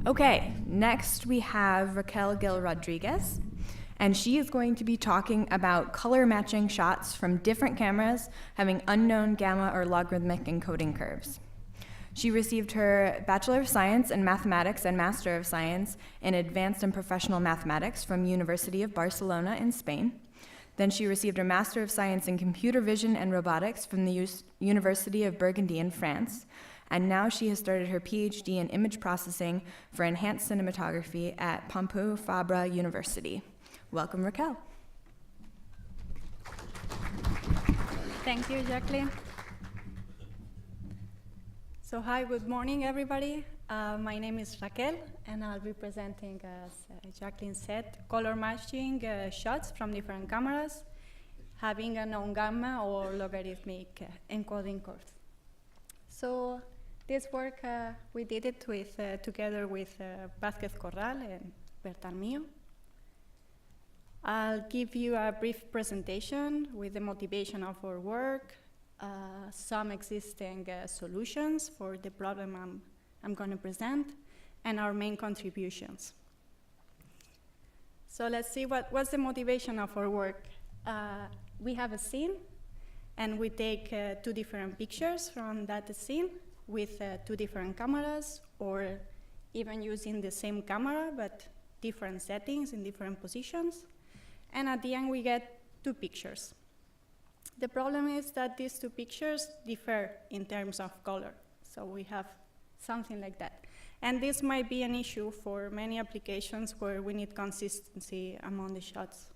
Okay, next we have Raquel Gil Rodriguez, and she is going to be talking about color matching shots from different cameras having unknown gamma or logarithmic encoding curves. She received her Bachelor of Science in Mathematics and Master of Science in Advanced and Professional Mathematics from University of Barcelona in Spain. Then she received her Master of Science in Computer Vision and Robotics from the University of Burgundy in France. And now she has started her PhD in image processing for enhanced cinematography at Pompeu Fabra University. Welcome, Raquel. Thank you, Jacqueline. So hi, good morning, everybody. My name is Raquel, and I'll be presenting, as Jacqueline said, color matching shots from different cameras, having a known gamma or logarithmic encoding curves. So this work, we did it with, together with Vázquez Corral and Bertalmio. I'll give you a brief presentation with the motivation of our work, some existing solutions for the problem I'm going to present, and our main contributions. So let's see what's the motivation of our work. We have a scene, and we take two different pictures from that scene with two different cameras, or even using the same camera, but different settings in different positions. And at the end, we get two pictures. The problem is that these two pictures differ in terms of color. So we have something like that. And this might be an issue for many applications where we need consistency among the shots.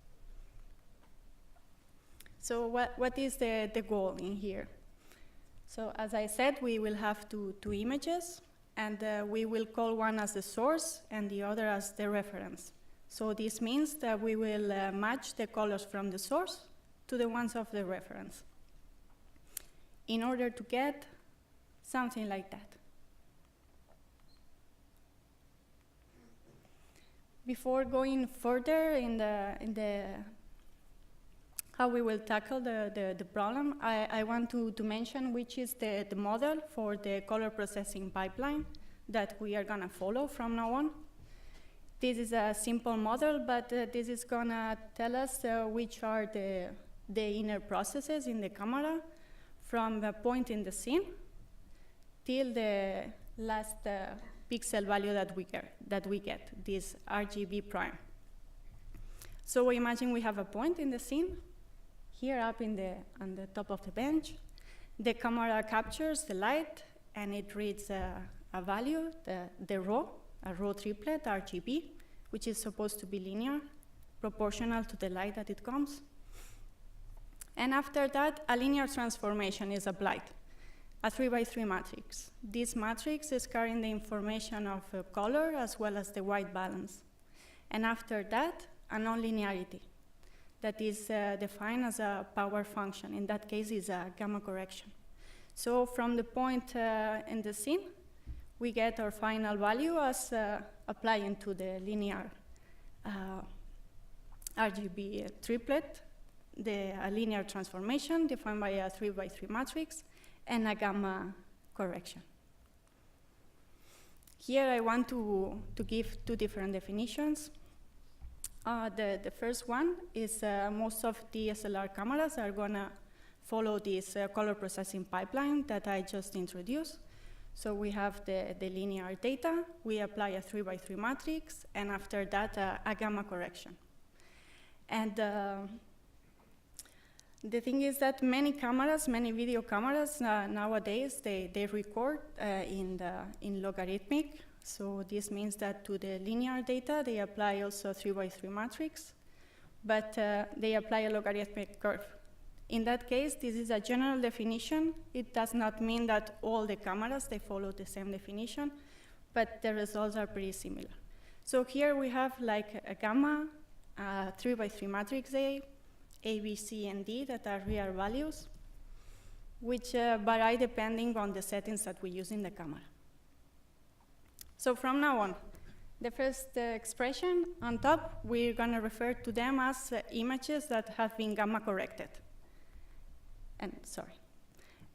So what is the goal in here? So as I said, we will have two images, and we will call one as the source and the other as the reference. So this means that we will match the colors from the source to the ones of the reference in order to get something like that. Before going further in the how we will tackle the problem, I want to mention which is the model for the color processing pipeline that we are going to follow from now on. This is a simple model, but this is going to tell us which are the inner processes in the camera from the point in the scene till the last pixel value that we get, this RGB prime. So imagine we have a point in the scene, here up on the top of the bench. The camera captures the light, and it reads a value, a row triplet, RGB, which is supposed to be linear, proportional to the light that it comes. And after that, a linear transformation is applied, a 3x3 matrix. This matrix is carrying the information of color as well as the white balance. And after that, a non-linearity that is defined as a power function. In that case, is a gamma correction. So from the point in the scene, we get our final value as applying to the linear RGB triplet, a linear transformation defined by a 3x3 matrix, and a gamma correction. Here I want to give two different definitions. The first one is most of DSLR cameras are going to follow this color processing pipeline that I just introduced. So we have the linear data, we apply a 3x3 matrix, and after that a gamma correction. And the thing is that many video cameras nowadays, they record in logarithmic. So this means that to the linear data, they apply also a 3x3 matrix, but they apply a logarithmic curve. In that case, this is a general definition. It does not mean that all the cameras, they follow the same definition, but the results are pretty similar. So here we have like a gamma, 3x3 matrix A, B, C, and D that are real values, which vary depending on the settings that we use in the camera. So from now on, the first expression on top, we're going to refer to them as images that have been gamma corrected.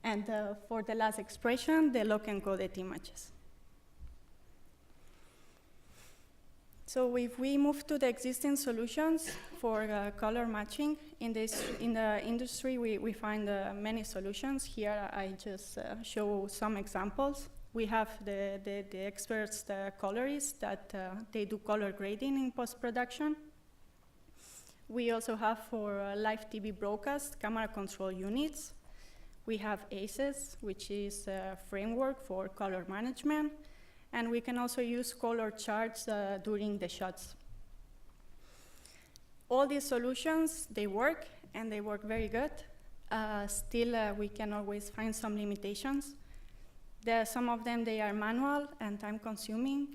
And for the last expression, the log encoded images. So if we move to the existing solutions for color matching, in the industry we find many solutions. Here I just show some examples. We have the experts, the colorists, that they do color grading in post-production. We also have for live TV broadcast camera control units. We have ACES, which is a framework for color management. And we can also use color charts during the shots. All these solutions, they work, and they work very good. Still, we can always find some limitations. Some of them, they are manual and time-consuming.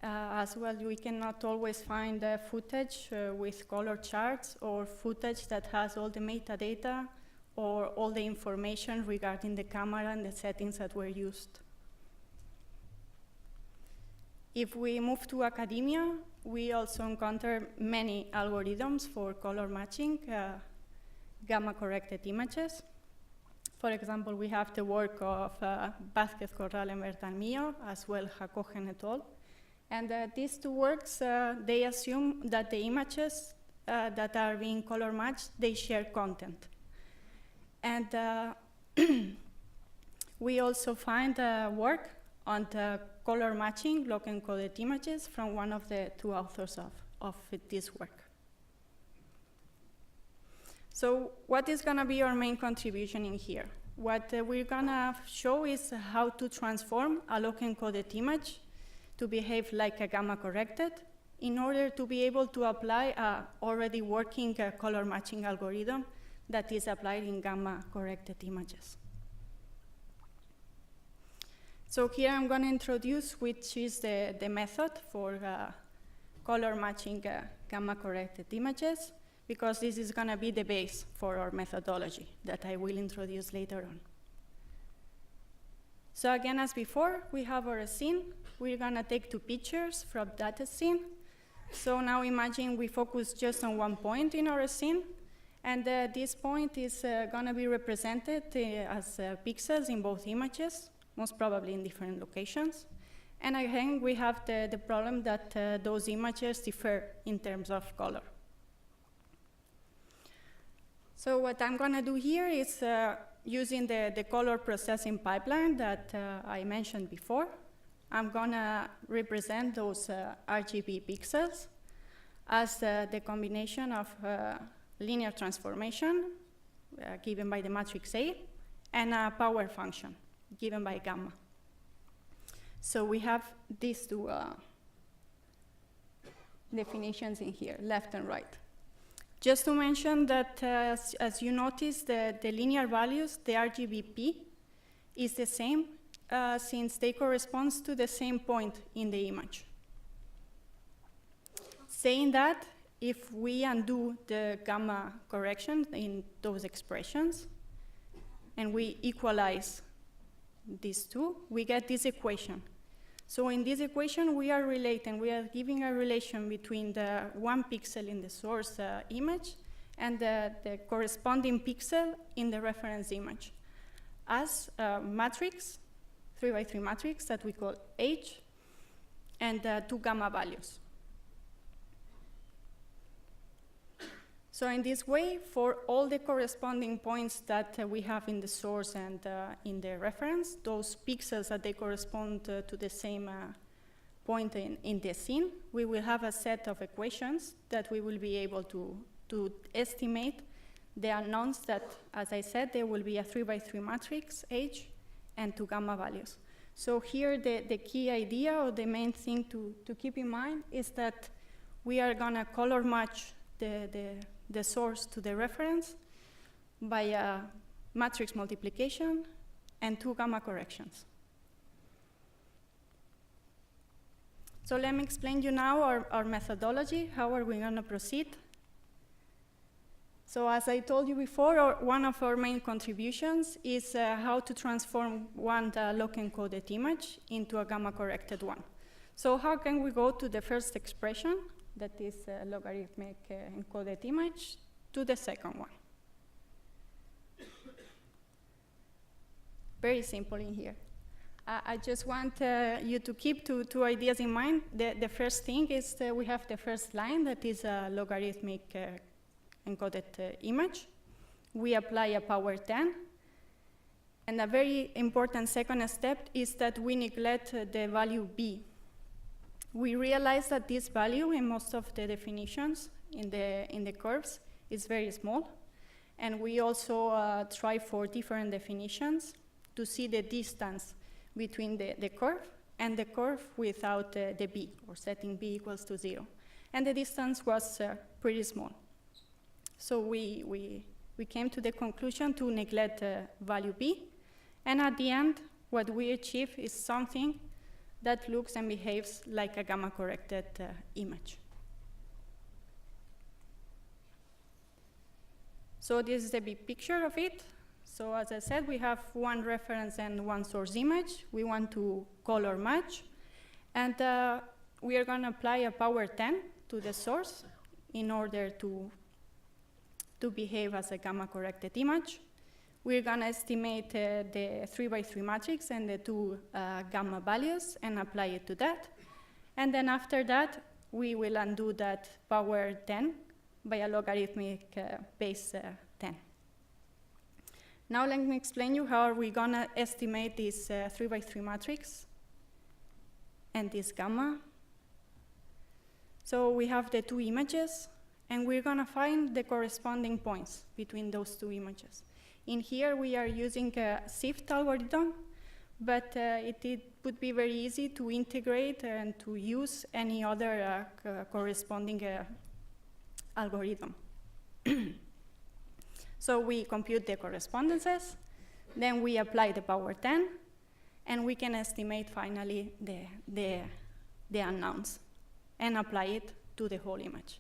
As well, we cannot always find footage with color charts or footage that has all the metadata or all the information regarding the camera and the settings that were used. If we move to academia, we also encounter many algorithms for color matching gamma-corrected images. For example, we have the work of Vázquez, Corral, and Bertalmillo, as well Hakohen et al. And these two works, they assume that the images that are being color matched, they share content. And we also find work on the color matching block encoded images from one of the two authors of this work. So what is going to be our main contribution in here? What we're going to show is how to transform a block encoded image to behave like a gamma corrected in order to be able to apply a already working color matching algorithm that is applied in gamma corrected images. So here I'm going to introduce which is the method for color matching gamma-corrected images, because this is going to be the base for our methodology that I will introduce later on. So again, as before, we have our scene. We're going to take two pictures from that scene. So now imagine we focus just on one point in our scene, and this point is going to be represented as pixels in both images, most probably in different locations. And again, we have the problem that those images differ in terms of color. So what I'm going to do here is using the color processing pipeline that I mentioned before. I'm going to represent those RGB pixels as the combination of linear transformation given by the matrix A and a power function given by gamma. So we have these two definitions in here, left and right. Just to mention that, as you notice, the linear values, the RGBP, is the same since they correspond to the same point in the image. Saying that, if we undo the gamma correction in those expressions, and we equalize these two, we get this equation. So in this equation, we are relating, we are giving a relation between the one pixel in the source image and the corresponding pixel in the reference image as a matrix, 3x3 matrix that we call H, and two gamma values. So in this way, for all the corresponding points that we have in the source and in the reference, those pixels that they correspond to the same point in the scene, we will have a set of equations that we will be able to estimate the unknowns that, as I said, there will be a 3x3 matrix, H, and two gamma values. So here, the key idea or the main thing to keep in mind is that we are going to color match the source to the reference by a matrix multiplication and two gamma corrections. So let me explain you now our methodology. How are we going to proceed? So as I told you before, one of our main contributions is how to transform one log encoded image into a gamma corrected one. So how can we go to the first expression, that is a logarithmic encoded image, to the second one? Very simple in here. I just want you to keep two ideas in mind. The first thing is that we have the first line that is a logarithmic encoded image. We apply a power 10. And a very important second step is that we neglect the value b. We realize that this value in most of the definitions in the curves is very small. And we also try for different definitions to see the distance between the curve and the curve without the b, or setting b equals to 0. And the distance was pretty small. So we came to the conclusion to neglect value b. And at the end, what we achieve is something that looks and behaves like a gamma-corrected image. So this is the big picture of it. So as I said, we have one reference and one source image. We want to color match. And we are going to apply a power 10 to the source in order to behave as a gamma-corrected image. We're going to estimate the 3x3 matrix and the two gamma values and apply it to that. And then after that, we will undo that power 10 by a logarithmic base 10. Now let me explain you how are we going to estimate this 3x3 matrix and this gamma. So we have the two images, and we're going to find the corresponding points between those two images. In here, we are using a SIFT algorithm, but it would be very easy to integrate and to use any other corresponding algorithm. So we compute the correspondences, then we apply the power 10, and we can estimate finally the unknowns and apply it to the whole image.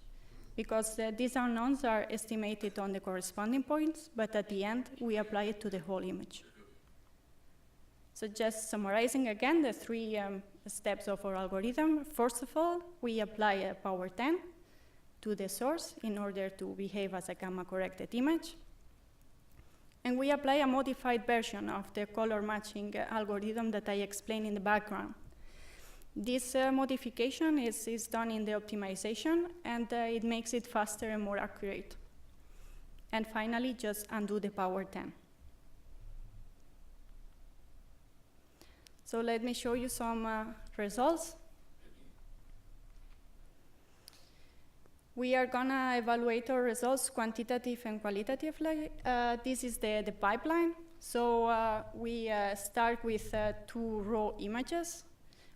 Because these unknowns are estimated on the corresponding points, but at the end, we apply it to the whole image. So just summarizing again the three steps of our algorithm. First of all, we apply a power 10 to the source in order to behave as a gamma-corrected image. And we apply a modified version of the color matching algorithm that I explained in the background. This modification is done in the optimization, and it makes it faster and more accurate. And finally, just undo the power 10. So let me show you some results. We are going to evaluate our results quantitative and qualitatively. This is the pipeline. So we start with two raw images.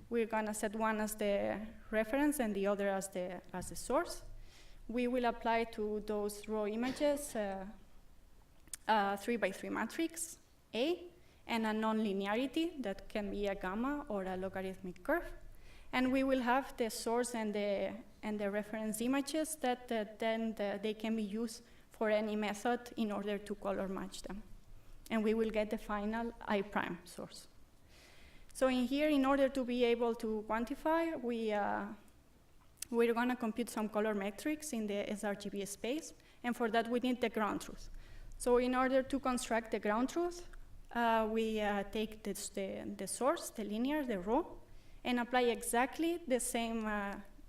We're going to set one as the reference and the other as the source. We will apply to those raw images a 3x3 matrix, A, and a non-linearity that can be a gamma or a logarithmic curve. And we will have the source and the reference images that they can be used for any method in order to color match them. And we will get the final I prime source. So in here, in order to be able to quantify, we're going to compute some color metrics in the sRGB space, and for that we need the ground truth. So in order to construct the ground truth, we take the source, the linear, the raw, and apply exactly the same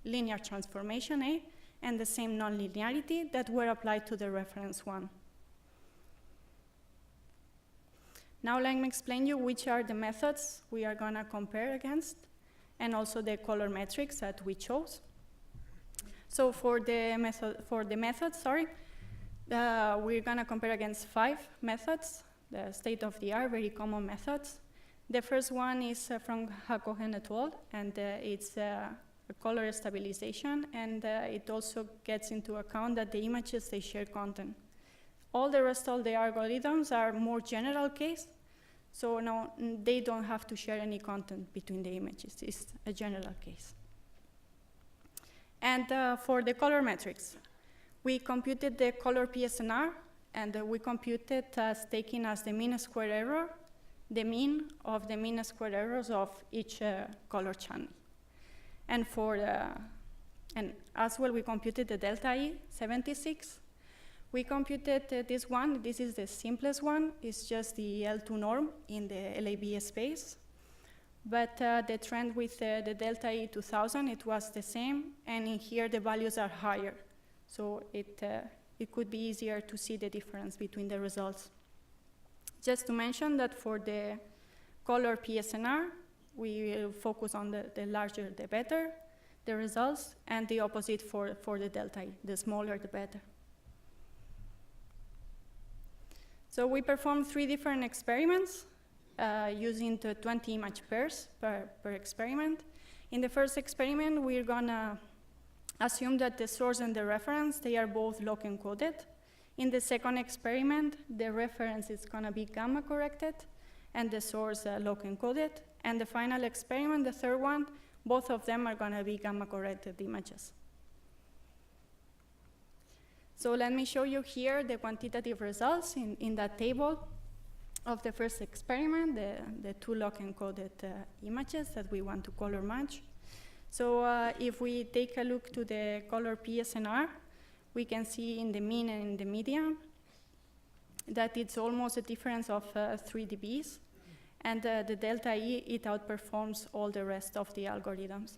linear transformation A and the same non-linearity that were applied to the reference one. Now let me explain you which are the methods we are going to compare against, and also the color metrics that we chose. So for the methods, we're going to compare against 5 methods, the state-of-the-art, very common methods. The first one is from Hakohen et al., and it's a color stabilization, and it also gets into account that the images, they share content. All the rest of the algorithms are more general case, so no, they don't have to share any content between the images. It's a general case. And for the color metrics, we computed the color PSNR, and we computed as taking as the mean square error, the mean of the mean square errors of each color channel. And and as well, we computed the delta E, 76. We computed this one. This is the simplest one. It's just the L2 norm in the LAB space. but the trend with the delta E 2000, it was the same, and in here the values are higher. So it could be easier to see the difference between the results. Just to mention that for the color PSNR, we will focus on the larger the better, the results, and the opposite for the delta E, the smaller the better. So we performed 3 different experiments using the 20 image pairs per experiment. In the first experiment, we're gonna assume that the source and the reference, they are both log encoded. In the second experiment, the reference is gonna be gamma corrected and the source log encoded. And the final experiment, the third one, both of them are gonna be gamma corrected images. So let me show you here the quantitative results in that table of the first experiment, the 2 log encoded images that we want to color match. So if we take a look to the color PSNR, we can see in the mean and in the median that it's almost a difference of 3 dBs. And the delta E, it outperforms all the rest of the algorithms.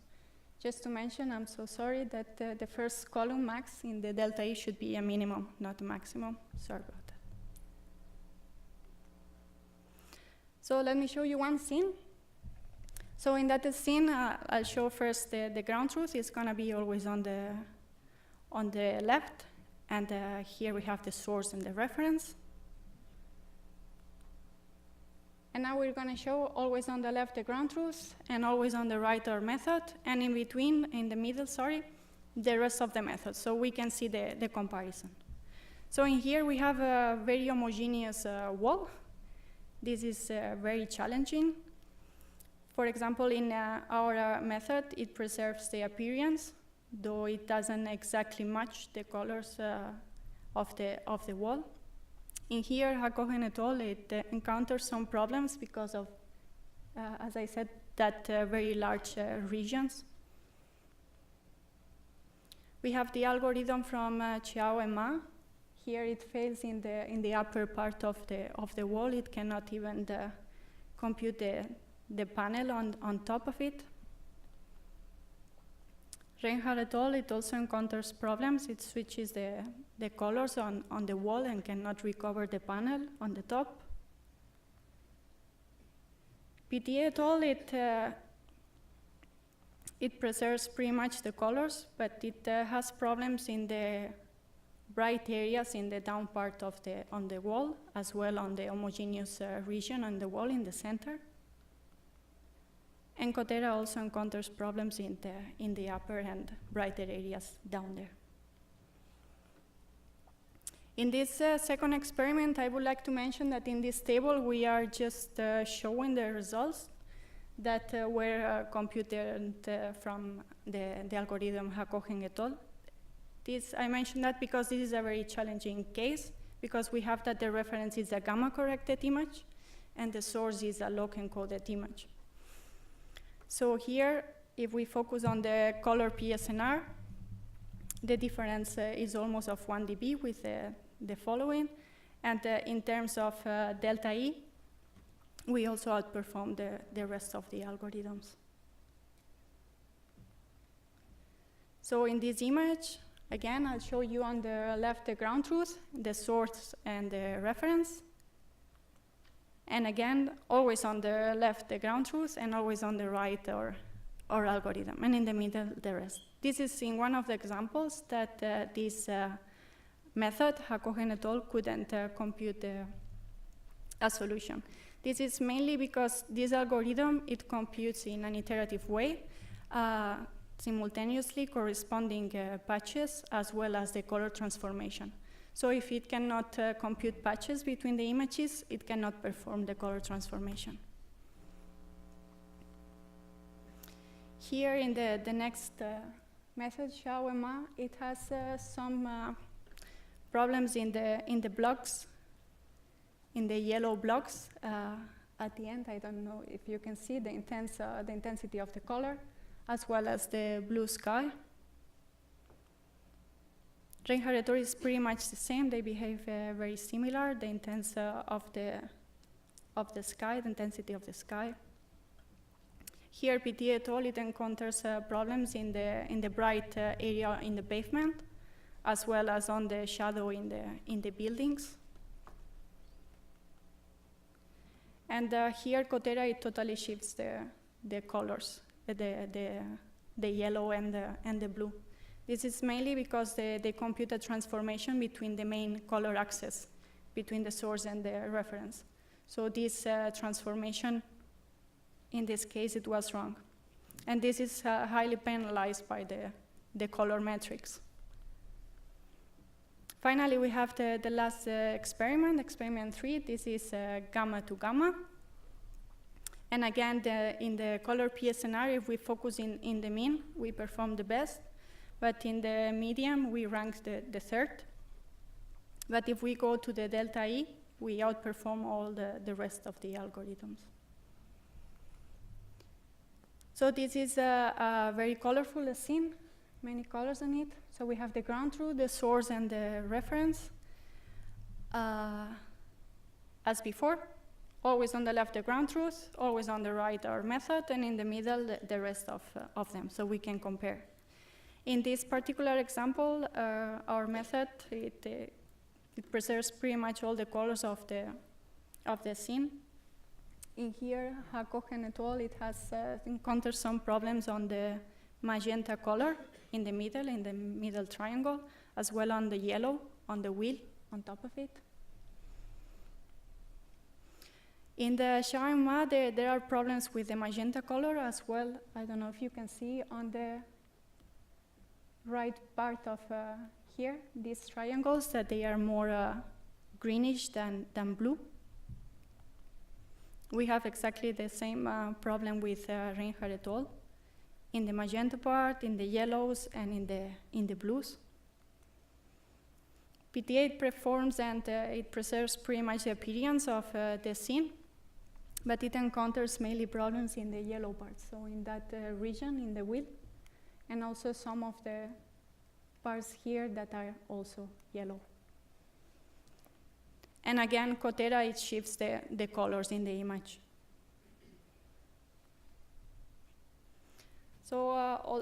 Just to mention, I'm so sorry that the first column max in the delta E should be a minimum, not a maximum. Sorry about that. So let me show you one scene. So in that scene, I'll show first the ground truth is gonna be always on the left, and here we have the source and the reference. And now we're gonna show always on the left the ground truth, and always on the right our method, and in between, in the middle, sorry, the rest of the method, so we can see the comparison. So in here we have a very homogeneous wall. This is very challenging. For example, in our method, it preserves the appearance, though it doesn't exactly match the colors of the wall. In here, Hakohen et al., it encounters some problems because of, as I said, that very large regions. We have the algorithm from Chiao and Ma. Here it fails in the upper part of the wall. It cannot even compute the panel on top of it. Reinhardt et al., it also encounters problems. It switches the colors on the wall and cannot recover the panel on the top. PTE et al., it preserves pretty much the colors, but it has problems in the bright areas in the down part on the wall, as well on the homogeneous region on the wall in the center. And Cotera also encounters problems in the upper and brighter areas down there. In this second experiment, I would like to mention that in this table, we are just showing the results that were computed from the algorithm Hakohen et al. I mentioned that because this is a very challenging case, because we have that the reference is a gamma-corrected image, and the source is a log-encoded image. So here, if we focus on the color PSNR, the difference is almost of 1 dB with the following. And in terms of delta E, we also outperform the rest of the algorithms. So in this image, again, I'll show you on the left the ground truth, the source and the reference. And again, always on the left, the ground truth, and always on the right, our algorithm, and in the middle, the rest. This is in one of the examples that this method, Hakohen et al., couldn't compute a solution. This is mainly because this algorithm, it computes in an iterative way, simultaneously corresponding patches, as well as the color transformation. So if it cannot compute patches between the images, it cannot perform the color transformation. Here in the next method, Xiao and Ma, it has some problems in the blocks, in the yellow blocks. At the end, I don't know if you can see the intensity of the color, as well as the blue sky. Reinhardt et al. Is pretty much the same. They behave very similar. The intensity of the sky, the intensity of the sky. Here, PTE et al. It encounters problems in the bright area in the pavement, as well as on the shadow in the buildings. And here, Cotera, it totally shifts the colors, the yellow and the blue. This is mainly because they compute a transformation between the main color axes, between the source and the reference. So this transformation, in this case, it was wrong. And this is highly penalized by the color metrics. Finally, we have the last experiment, experiment 3. This is gamma to gamma. And again, in the color P scenario, if we focus in the mean, we perform the best. But in the medium, we rank the third. But if we go to the delta E, we outperform all the rest of the algorithms. So this is a very colorful scene, many colors in it. So we have the ground truth, the source, and the reference. As before, always on the left the ground truth, always on the right our method, and in the middle the rest of them, so we can compare. In this particular example, our method, it preserves pretty much all the colors of the scene. In here, Hakohen et al., it has encountered some problems on the magenta color in the middle triangle, as well on the yellow, on the wheel, on top of it. In the shawarma, there are problems with the magenta color as well. I don't know if you can see on the right part of here, these triangles, that they are more greenish than blue. We have exactly the same problem with Reinhardt et al. In the magenta part, in the yellows, and in the blues. PTE performs and it preserves pretty much the appearance of the scene, but it encounters mainly problems in the yellow part, so in that region, in the wheel, and also some of the parts here that are also yellow. And again, Cotera, it shifts the colors in the image. So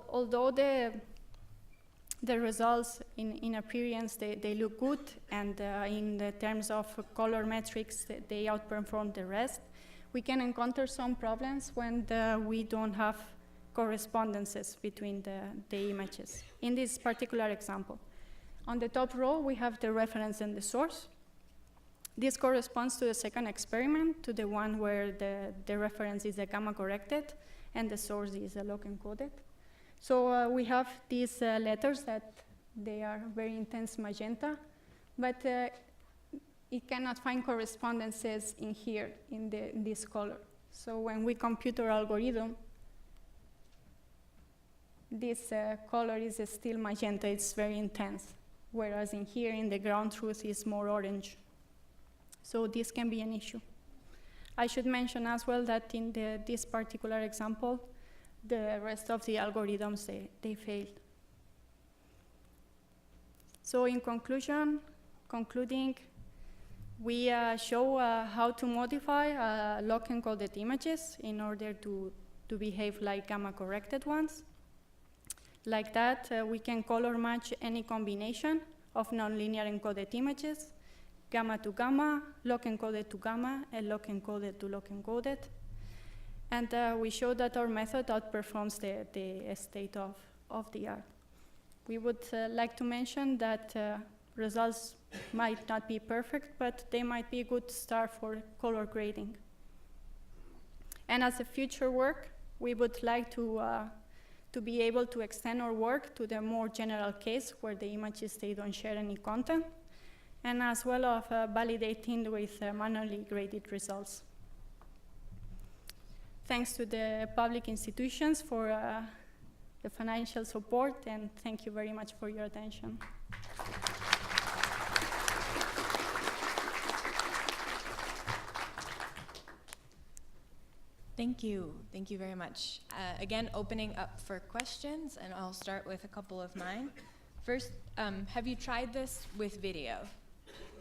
although the results in appearance, they look good, and in the terms of color metrics, they outperform the rest, we can encounter some problems when we don't have correspondences between the images. In this particular example, on the top row, we have the reference and the source. This corresponds to the second experiment, to the one where the reference is a gamma corrected and the source is a log encoded. So we have these letters that they are very intense magenta, but it cannot find correspondences in here, in this color. So when we compute our algorithm, this color is still magenta, it's very intense, whereas in here, in the ground truth, is more orange. So this can be an issue. I should mention as well that in this particular example, the rest of the algorithms, they failed. So in concluding, we show how to modify log encoded images in order to behave like gamma corrected ones. Like that, we can color match any combination of nonlinear encoded images, gamma to gamma, log encoded to gamma, and log encoded to log encoded. And we show that our method outperforms the state of the art. We would like to mention that results might not be perfect, but they might be a good start for color grading. And as a future work, we would like to be able to extend our work to the more general case where the images, they don't share any content, and as well of validating with manually graded results. Thanks to the public institutions for the financial support, and thank you very much for your attention. Thank you. Thank you very much. Again, opening up for questions, and I'll start with a couple of mine. First, have you tried this with video?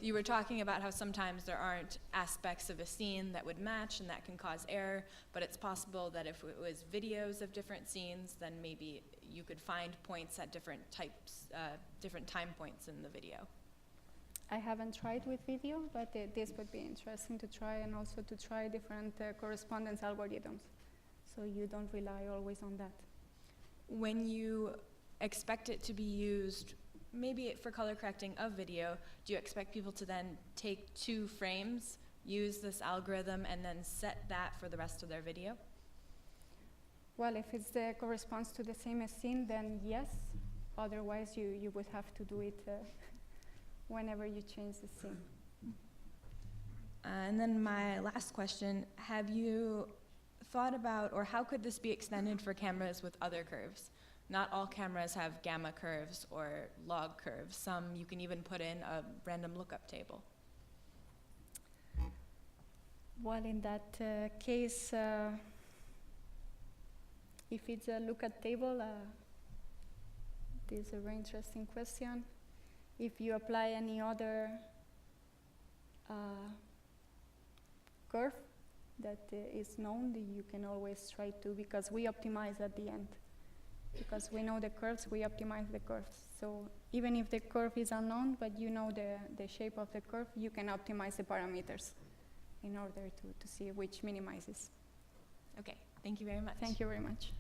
You were talking about how sometimes there aren't aspects of a scene that would match and that can cause error, but it's possible that if it was videos of different scenes, then maybe you could find points at different time points in the video. I haven't tried with video, but this would be interesting to try, and also to try different correspondence algorithms, so you don't rely always on that. When you expect it to be used, maybe for color correcting of video, do you expect people to then take 2 frames, use this algorithm, and then set that for the rest of their video? Well, if it corresponds to the same scene, then yes. Otherwise, you would have to do it whenever you change the scene. And then my last question, have you thought about, or how could this be extended for cameras with other curves? Not all cameras have gamma curves or log curves. Some you can even put in a random lookup table. Well, in that case, if it's a lookup table, this is a very interesting question. If you apply any other curve that is known, you can always try to, because we optimize at the end. Because we know the curves, we optimize the curves. So even if the curve is unknown, but you know the shape of the curve, you can optimize the parameters in order to see which minimizes. Okay, thank you very much. Thank you very much.